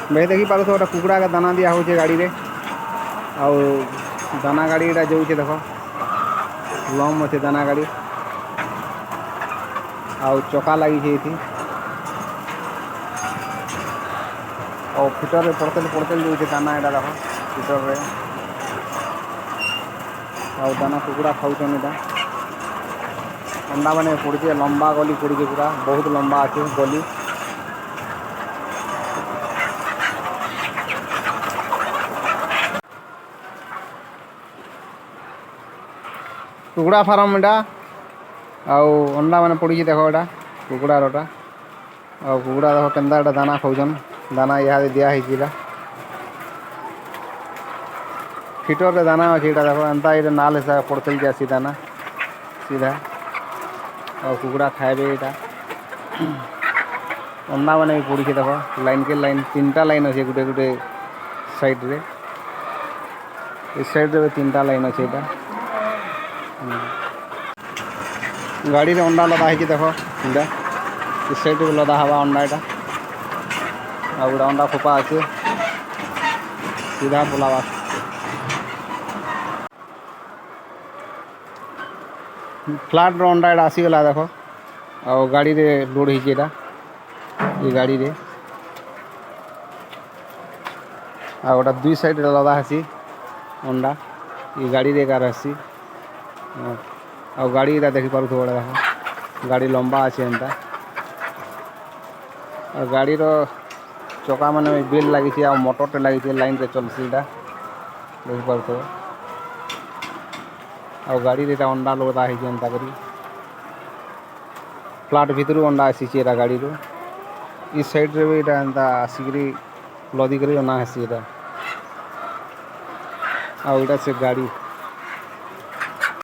भाई देखी पार गोटे कुकुड़ा के दाना दिया हो गाड़ी रे आउ दाना गाड़ी एटा जो देख लम अच्छे दाना गाड़ी आउ चका लगी और फिटर पड़ते पड़ते जो दाना एटा देख फिटर रे आउ दाना कुकुड़ा खाऊन एटा अंडा मैंने पड़ी लंबा गली पड़ी पूरा बहुत लंबा अच्छे गली कुकुड़ा फार्म एटा आउ अंडा मैंने पड़ी देख एटा कुकुड़ारटा आउ कुकुड़ा देख केन्दा एटा दाना खाऊन दाना यहाँ दिखाई फिटर रे दाना अच्छे यहाँ देख एंता ये नाल हिसाब पड़ते जासी दाना सीधा और कुकुड़ा खाए यहाँ अंडा मैंने पड़ी देख लाइन के लाइन 3टा लाइन अच्छे गोटे गोटे साइड रे इस साइड रे 3टा लाइन अच्छे यहाँ गाड़ी रे अंडा लदा है देख इटा इस साइड रे लदा हवा अंडा यहाँ आ गोटे अंडा खोपा अच्छे सीधा बुलावा फ्लाट रो अंडा यहाँ आसीगला देख आ गाड़ी रे लोड होता ये गाड़ी रे आ गोटा 2 साइड रे लदा हेसी अंडा ये गाड़ी रे एगार हेसी आ गाड़ी एटा देखी पारुथ देख गाड़ी लंबा अच्छे एंता और गाड़ी रो चका माने बेल लगी आ मोटरटे लगी लाइन रे चलसी एटा देखी पारुथ आ गाड़ी रे अंडा लदा है एंता करी फ्लाट भितर अंडा आसी गाड़ी रो इस साइड रे भी एंता आसिक लदी कर अना हेसी आ से गाड़ी